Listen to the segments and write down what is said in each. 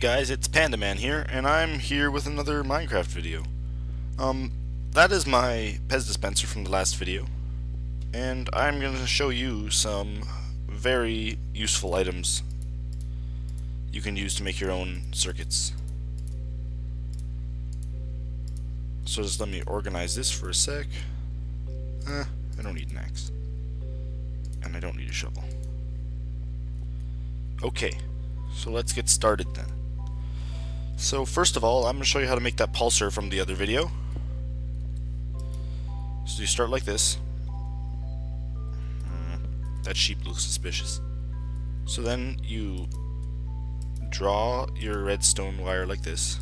guys, it's PandaMan here, and I'm here with another Minecraft video. That is my Pez dispenser from the last video, and I'm going to show you some very useful items you can use to make your own circuits. So just let me organize this for a sec. I don't need an axe. And I don't need a shovel. Okay, so let's get started then. So first of all, I'm going to show you how to make that pulsar from the other video. So you start like this. That sheep looks suspicious. So then you draw your redstone wire like this.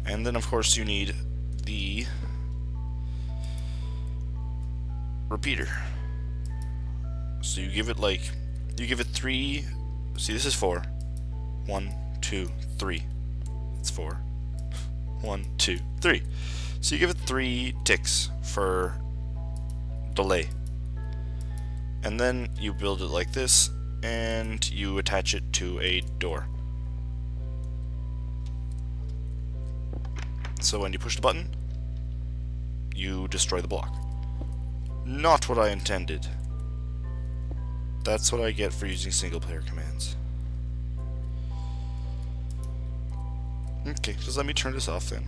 And then of course you need the repeater. So you give it 3. See, this is 4. 1, 2, 3. It's 4. 1, 2, 3. So you give it 3 ticks for delay. And then you build it like this, and you attach it to a door. So when you push the button, you destroy the block. Not what I intended. That's what I get for using single player commands. Okay, just let me turn this off then.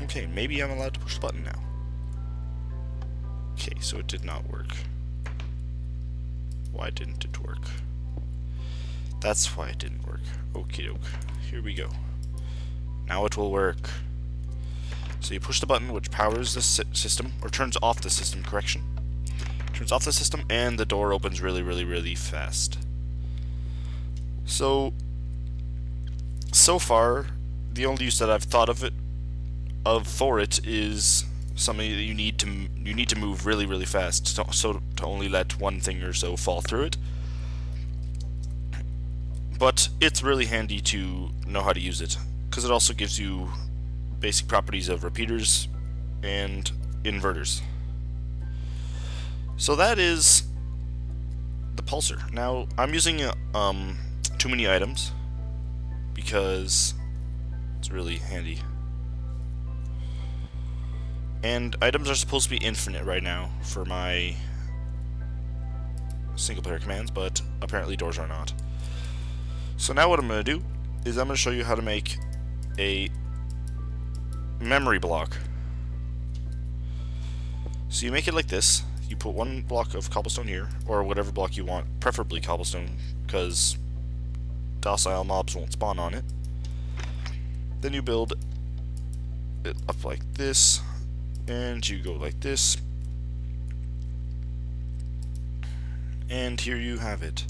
Okay, maybe I'm allowed to push the button now. Okay, so it did not work. Why didn't it work? That's why it didn't work. Okie doke. Here we go. Now it will work. So you push the button, which powers the system, or turns off the system, correction. Turns off the system, and the door opens really fast. So far, the only use that I've thought of for it is something that you need to move really fast, to only let one thing or so fall through it. But it's really handy to know how to use it, because it also gives you basic properties of repeaters and inverters. So that is the pulsar. Now I'm using too many items because it's really handy. And items are supposed to be infinite right now for my single player commands, but apparently doors are not. So now what I'm going to do is I'm going to show you how to make a memory block. So you make it like this. You put one block of cobblestone here, or whatever block you want, preferably cobblestone, because docile mobs won't spawn on it. Then you build it up like this, and you go like this, and here you have it.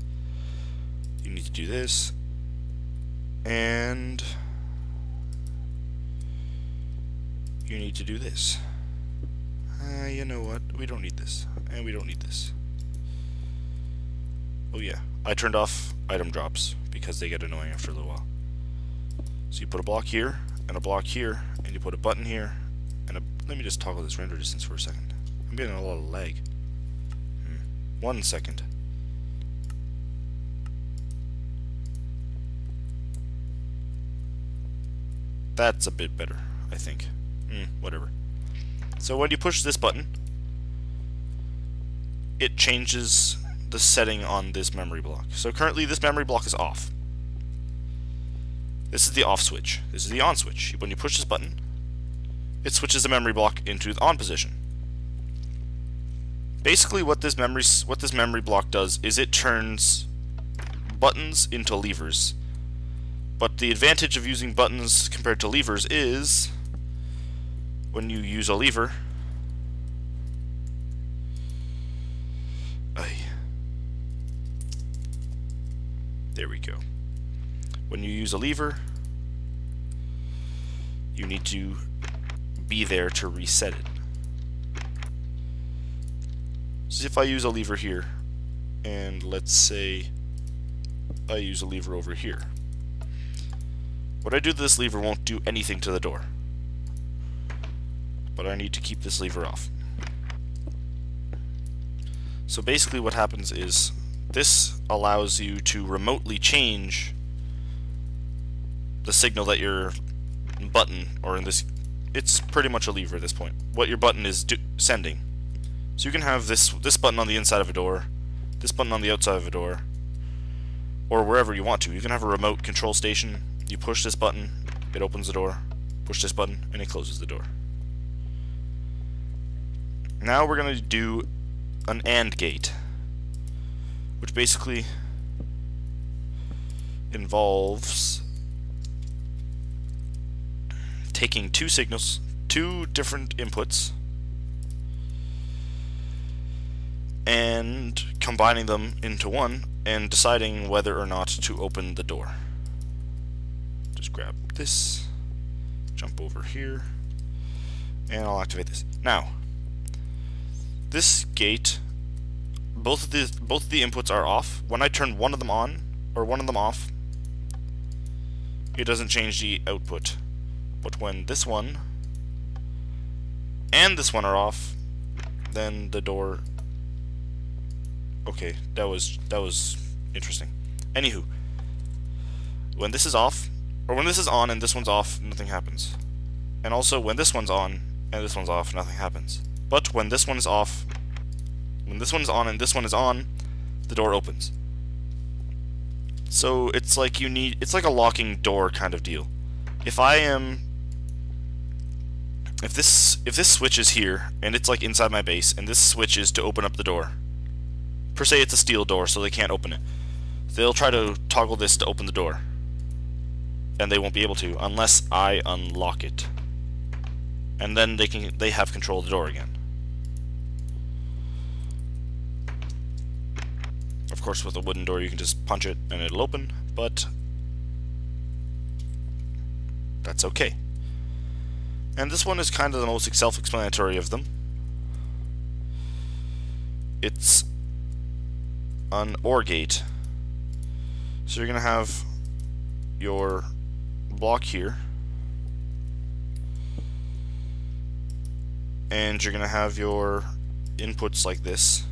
You need to do this, and you need to do this. You know what? We don't need this, and we don't need this. Oh yeah, I turned off item drops because they get annoying after a little while. So you put a block here, and a block here, and you put a button here, and let me just toggle this render distance for a second. I'm getting a lot of lag. 1 second. That's a bit better, I think. Whatever. So when you push this button, it changes the setting on this memory block. So currently this memory block is off. This is the off switch. This is the on switch. When you push this button, it switches the memory block into the on position. Basically what this memory block does is it turns buttons into levers. But the advantage of using buttons compared to levers is when you use a lever, there we go. When you use a lever, you need to be there to reset it. So if I use a lever here, and let's say I use a lever over here, what I do to this lever won't do anything to the door. But I need to keep this lever off. So basically what happens is this allows you to remotely change the signal that your button, or in this, it's pretty much a lever at this point, what your button is sending. So you can have this button on the inside of a door, this button on the outside of a door, or wherever you want to. You can have a remote control station. You push this button, it opens the door. Push this button, and it closes the door. Now we're going to do an AND gate, which basically involves taking two signals, two different inputs, and combining them into one and deciding whether or not to open the door. Just grab this, jump over here, and I'll activate this. Now, this gate, both of the inputs are off. When I turn one of them on or one of them off, it doesn't change the output. But when this one and this one are off, then the door. Okay, that was interesting. Anywho, when this is off, or when this is on and this one's off, nothing happens. And also when this one's on and this one's off, nothing happens. But when this one is off, when this one is on and this one is on, the door opens. So it's like it's like a locking door kind of deal. If this switch is here and it's like inside my base, and this switch is to open up the door. Per se, it's a steel door, so they can't open it. They'll try to toggle this to open the door, and they won't be able to unless I unlock it. And then they have control of the door again. Of course, with a wooden door you can just punch it and it'll open, but that's okay. And this one is kind of the most self-explanatory of them. It's an OR gate. So you're going to have your block here, and you're going to have your inputs like this.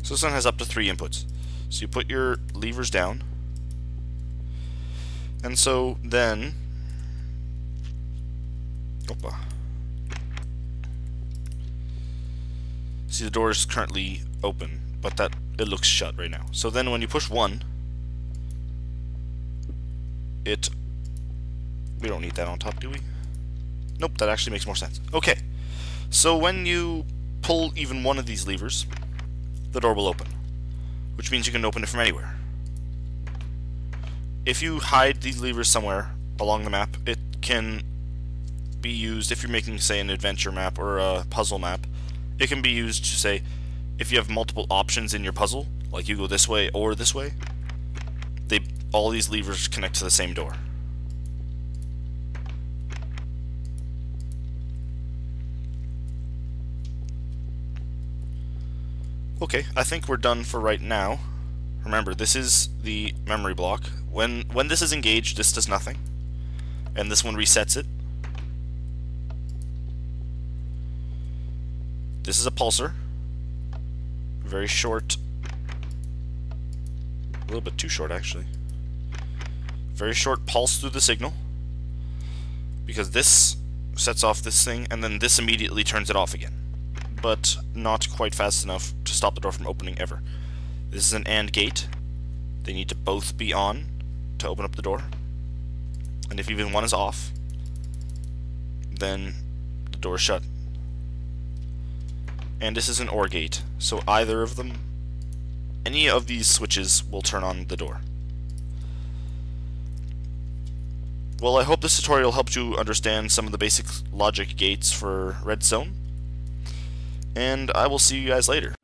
So this one has up to 3 inputs. So you put your levers down, and so then see, the door is currently open, but that it looks shut right now. So then when you push 1, we don't need that on top, do we? Nope, that actually makes more sense. Okay, so when you pull even one of these levers, the door will open, which means you can open it from anywhere. If you hide these levers somewhere along the map, it can be used if you're making, say, an adventure map or a puzzle map. It can be used to say, if you have multiple options in your puzzle, like you go this way or this way, all these levers connect to the same door. Okay, I think we're done for right now. Remember, this is the memory block. When this is engaged, this does nothing, and this one resets it. This is a pulsar. Very short. A little bit too short, actually. Very short pulse through the signal, because this sets off this thing, and then this immediately turns it off again. But not quite fast enough to stop the door from opening ever. This is an AND gate. They need to both be on to open up the door. And if even one is off, then the door is shut. And this is an OR gate, so either of them, any of these switches will turn on the door. Well, I hope this tutorial helped you understand some of the basic logic gates for Redstone, and I will see you guys later.